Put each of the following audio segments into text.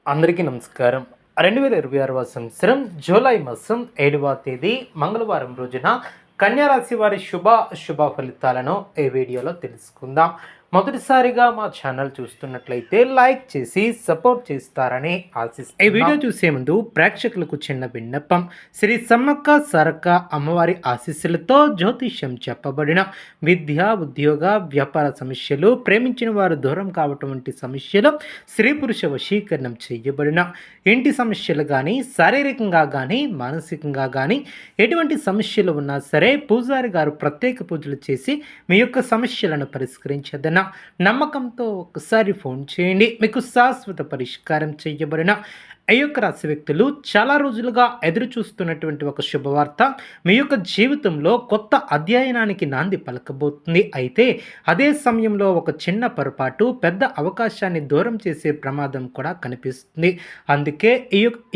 అందరికీ నమస్కారం. 2026 సంవత్సరం జూలై మాసం 7వ తేదీ మంగళవారం రోజున కన్యా రాశి వారి శుభ ఫలితాలను ఈ వీడియోలో తెలుసుకుందాం. మొదటిసారిగా మా ఛానల్ చూస్తున్నట్లయితే లైక్ చేసి సపోర్ట్ చేస్తారని ఆశిస్తున్నాం. ఈ వీడియో చూసే ముందు ప్రేక్షకులకు చిన్న విన్నపం. శ్రీ సమ్మక్క సారక్క అమ్మవారి ఆశీస్సులతో జ్యోతిష్యం చెప్పబడిన విద్య, ఉద్యోగ, వ్యాపార సమస్యలు, ప్రేమించిన వారు దూరం కావటం వంటి సమస్యలు, స్త్రీ పురుష వశీకరణం చేయబడిన ఇంటి సమస్యలు కానీ, శారీరకంగా కానీ, మానసికంగా కానీ ఎటువంటి సమస్యలు ఉన్నా సరే పూజారి గారు ప్రత్యేక పూజలు చేసి మీ యొక్క సమస్యలను పరిష్కరించదన నమ్మకంతో ఒకసారి ఫోన్ చేయండి. మీకు శాశ్వత పరిష్కారం చేయబడిన ఈ యొక్క రాశి వ్యక్తులు చాలా రోజులుగా ఎదురు చూస్తున్నటువంటి ఒక శుభవార్త మీ యొక్క జీవితంలో కొత్త అధ్యయనానికి నాంది పలకబోతుంది. అయితే అదే సమయంలో ఒక చిన్న పొరపాటు పెద్ద అవకాశాన్ని దూరం చేసే ప్రమాదం కూడా కనిపిస్తుంది. అందుకే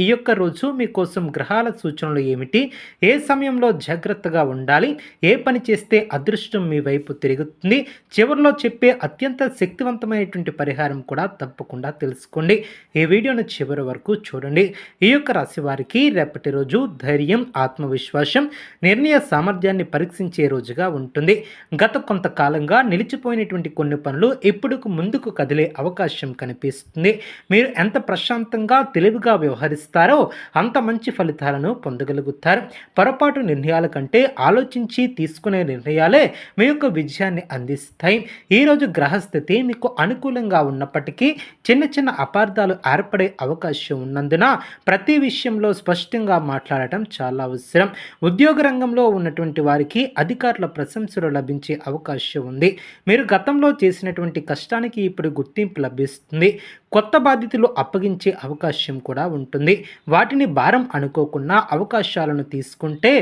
ఈ యొక్క రోజు మీకోసం గ్రహాల సూచనలు ఏమిటి, ఏ సమయంలో జాగ్రత్తగా ఉండాలి, ఏ పని చేస్తే అదృష్టం మీ వైపు తిరుగుతుంది, చివరిలో చెప్పే అత్యంత శక్తివంతమైనటువంటి పరిహారం కూడా తప్పకుండా తెలుసుకోండి. ఈ వీడియోను చివరి వరకు చూడండి. ఈ యొక్క రాశి వారికి రేపటి రోజు ధైర్యం, ఆత్మవిశ్వాసం, నిర్ణయ సామర్థ్యాన్ని పరీక్షించే రోజుగా ఉంటుంది. గత కొంతకాలంగా నిలిచిపోయినటువంటి కొన్ని పనులు ఇప్పుడు ముందుకు కదిలే అవకాశం కనిపిస్తుంది. మీరు ఎంత ప్రశాంతంగా తెలివిగా వ్యవహరిస్తారో అంత మంచి ఫలితాలను పొందగలుగుతారు. పొరపాటు నిర్ణయాల కంటే ఆలోచించి తీసుకునే నిర్ణయాలే మీ యొక్క విజయాన్ని అందిస్తాయి. ఈరోజు గ్రహస్థితి మీకు అనుకూలంగా ఉన్నప్పటికీ చిన్న చిన్న అపార్థాలు ఏర్పడే అవకాశం ఉన్నందున ప్రతి విషయంలో స్పష్టంగా మాట్లాడటం చాలా అవసరం. ఉద్యోగ రంగంలో ఉన్నటువంటి వారికి అధికారుల ప్రశంసలు లభించే అవకాశం ఉంది. మీరు గతంలో చేసినటువంటి కష్టానికి ఇప్పుడు గుర్తింపు లభిస్తుంది. కొత్త బాధ్యతలు అప్పగించే అవకాశం కూడా ఉంటుంది. వాటిని భారం అనుకోకుండా అవకాశాలను తీసుకుంటే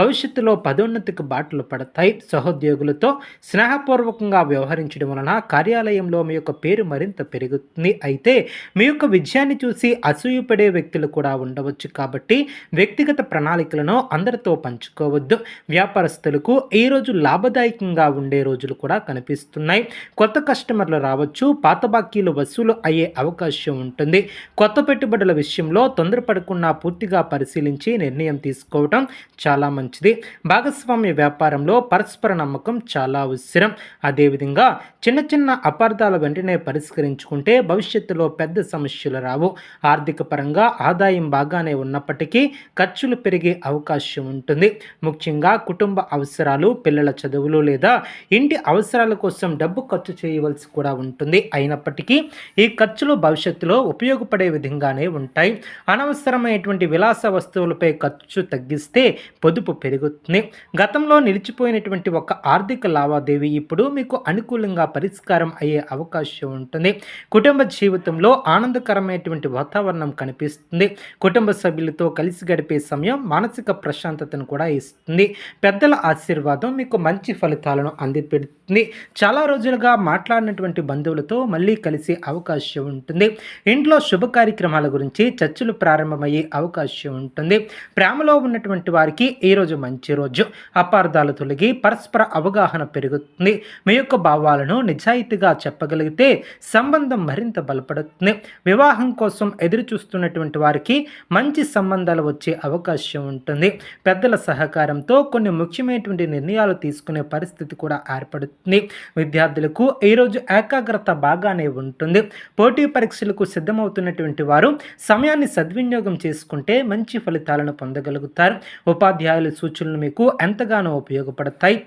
భవిష్యత్తులో పదోన్నతికి బాటలు పడతాయి. సహోద్యోగులతో స్నేహపూర్వకంగా వ్యవహరించడం వలన కార్యాలయంలో మీ యొక్క పేరు మరింత పెరుగుతుంది. అయితే మీ యొక్క విజయాన్ని చూసి అసూయపడే వ్యక్తులు కూడా ఉండవచ్చు. కాబట్టి వ్యక్తిగత ప్రణాళికలను అందరితో పంచుకోవద్దు. వ్యాపారస్తులకు ఈరోజు లాభదాయకంగా ఉండే రోజులు కూడా కనిపిస్తున్నాయి. కొత్త కస్టమర్లు రావచ్చు. పాత బాకీలు వసూలు అయ్యే అవకాశం ఉంటుంది. కొత్త పెట్టుబడుల విషయంలో తొందరపడకుండా పూర్తిగా పరిశీలించి నిర్ణయం తీసుకోవటం చాలా మంచిది. భాగస్వామ్య వ్యాపారంలో పరస్పర నమ్మకం చాలా అవసరం. అదేవిధంగా చిన్న చిన్న అపార్థాల వెంటనే పరిష్కరించుకుంటే భవిష్యత్తులో పెద్ద సమస్యలు రావు. ఆర్థిక పరంగా ఆదాయం బాగానే ఉన్నప్పటికీ ఖర్చులు పెరిగే అవకాశం ఉంటుంది. ముఖ్యంగా కుటుంబ అవసరాలు, పిల్లల చదువులు లేదా ఇంటి అవసరాల కోసం డబ్బు ఖర్చు చేయవలసి కూడా ఉంటుంది. అయినప్పటికీ ఈ ఖర్చులు భవిష్యత్తులో ఉపయోగపడే విధంగానే ఉంటాయి. అనవసరమైనటువంటి విలాస వస్తువులపై ఖర్చు తగ్గిస్తే పొదుపు పెరుగుతుంది. గతంలో నిలిచిపోయినటువంటి ఒక ఆర్థిక లావాదేవీ ఇప్పుడు మీకు అనుకూలంగా పరిష్కారం అయ్యే అవకాశం ఉంటుంది. కుటుంబ జీవితంలో ఆనందకరమైనటువంటి వాతావరణం కనిపిస్తుంది. కుటుంబ సభ్యులతో కలిసి గడిపే సమయం మానసిక ప్రశాంతతను కూడా ఇస్తుంది. పెద్దల ఆశీర్వాదం మీకు మంచి ఫలితాలను అందిపెడుతుంది. చాలా రోజులుగా మాట్లాడినటువంటి బంధువులతో మళ్ళీ కలిసే అవకాశం ఉంటుంది. ఇంట్లో శుభ కార్యక్రమాల గురించి చర్చలు ప్రారంభమయ్యే అవకాశం ఉంటుంది. ప్రేమలో ఉన్నటువంటి వారికి ఈరోజు మంచి రోజు. అపార్థాలు తొలగి పరస్పర అవగాహన పెరుగుతుంది. మీ యొక్క భావాలను నిజాయితీగా చెప్పగలిగితే సంబంధం మరింత బలపడుతుంది. వివాహం కోసం ఎదురు చూస్తున్నటువంటి వారికి మంచి సంబంధాలు వచ్చే అవకాశం ఉంటుంది. పెద్దల సహకారంతో కొన్ని ముఖ్యమైనటువంటి నిర్ణయాలు తీసుకునే పరిస్థితి కూడా ఏర్పడుతుంది. విద్యార్థులకు ఈరోజు ఏకాగ్రత బాగానే ఉంటుంది. పోటీ పరీక్షలకు సిద్ధమవుతున్నటువంటి వారు సమయాన్ని సద్వినియోగం చేసుకుంటే మంచి ఫలితాలను పొందగలుగుతారు. ఉపాధ్యాయుల సూచనలు మీకు ఎంతగానో ఉపయోగపడతాయి.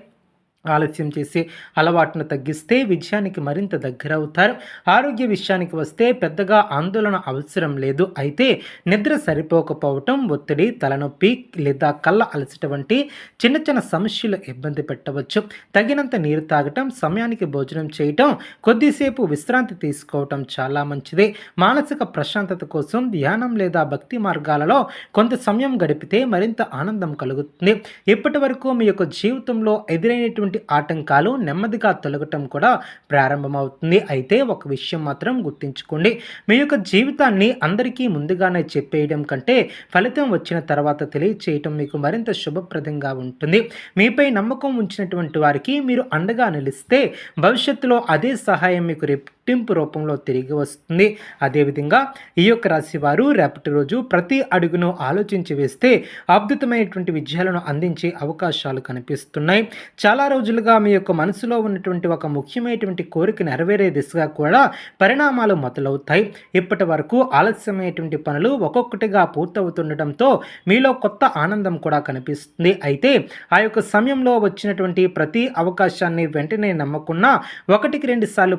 ఆలస్యం చేసి అలవాటును తగ్గిస్తే విజయానికి మరింత దగ్గర అవుతారు. ఆరోగ్య విషయానికి వస్తే పెద్దగా ఆందోళన అవసరం లేదు. అయితే నిద్ర సరిపోకపోవటం, ఒత్తిడి, తలనొప్పి లేదా కళ్ళ అలసట వంటి చిన్న చిన్న సమస్యలు ఇబ్బంది పెట్టవచ్చు. తగినంత నీరు తాగటం, సమయానికి భోజనం చేయటం, కొద్దిసేపు విశ్రాంతి తీసుకోవటం చాలా మంచిది. మానసిక ప్రశాంతత కోసం ధ్యానం లేదా భక్తి మార్గాలలో కొంత సమయం గడిపితే మరింత ఆనందం కలుగుతుంది. ఇప్పటి వరకు మీ యొక్క జీవితంలో ఎదురైనటువంటి ఆటంకాలు నెమ్మదిగా తొలగటం కూడా ప్రారంభమవుతుంది. అయితే ఒక విషయం మాత్రం గుర్తుంచుకోండి. మీ యొక్క జీవితాన్ని అందరికీ ముందుగానే చెప్పేయడం కంటే ఫలితం వచ్చిన తర్వాత తెలియచేయటం మీకు మరింత శుభప్రదంగా ఉంటుంది. మీపై నమ్మకం ఉంచినటువంటి వారికి మీరు అండగా నిలిస్తే భవిష్యత్తులో అదే సహాయం మీకు రెట్టింపు రూపంలో తిరిగి వస్తుంది. అదేవిధంగా ఈ యొక్క రాశి వారు రేపటి రోజు ప్రతి అడుగును ఆలోచించి వేస్తే అద్భుతమైనటువంటి విజయాలను అందించే అవకాశాలు కనిపిస్తున్నాయి. చాలా రోజులుగా మీ యొక్క మనసులో ఉన్నటువంటి ఒక ముఖ్యమైనటువంటి కోరిక నెరవేరే దిశగా కూడా పరిణామాలు మొదలవుతాయి. ఇప్పటి వరకు ఆలస్యమైనటువంటి పనులు ఒక్కొక్కటిగా పూర్తవుతుండటంతో మీలో కొత్త ఆనందం కూడా కనిపిస్తుంది. అయితే ఆ యొక్క సమయంలో వచ్చినటువంటి ప్రతి అవకాశాన్ని వెంటనే నమ్మకుండా 1-2 సార్లు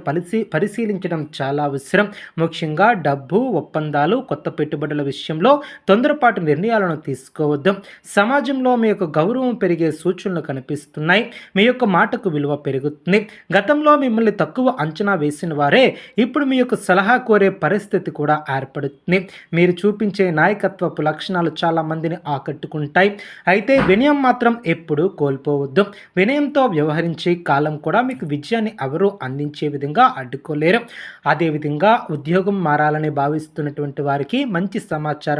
పరిశీలించడం చాలా అవసరం. ముఖ్యంగా డబ్బు, ఒప్పందాలు, కొత్త పెట్టుబడుల విషయంలో తొందరపాటు నిర్ణయాలను తీసుకోవద్దు. సమాజంలో మీ యొక్క గౌరవం పెరిగే సూచనలు కనిపిస్తున్నాయి. మీ యొక్క మాటకు విలువ పెరుగుతుంది. గతంలో మిమ్మల్ని తక్కువ అంచనా వేసిన వారే ఇప్పుడు మీ యొక్క సలహా కోరే పరిస్థితి కూడా ఏర్పడుతుంది. మీరు చూపించే నాయకత్వపు లక్షణాలు చాలా మందిని ఆకట్టుకుంటాయి. అయితే వినయం మాత్రం ఎప్పుడూ కోల్పోవద్దు. వినయంతో వ్యవహరించే కాలం కూడా మీకు విజయాన్ని ఎవరూ అందించే విధంగా అడ్డుకోలేరు. అదేవిధంగా ఉద్యోగం మారాలని భావిస్తున్నటువంటి వారికి మంచి సమాచారం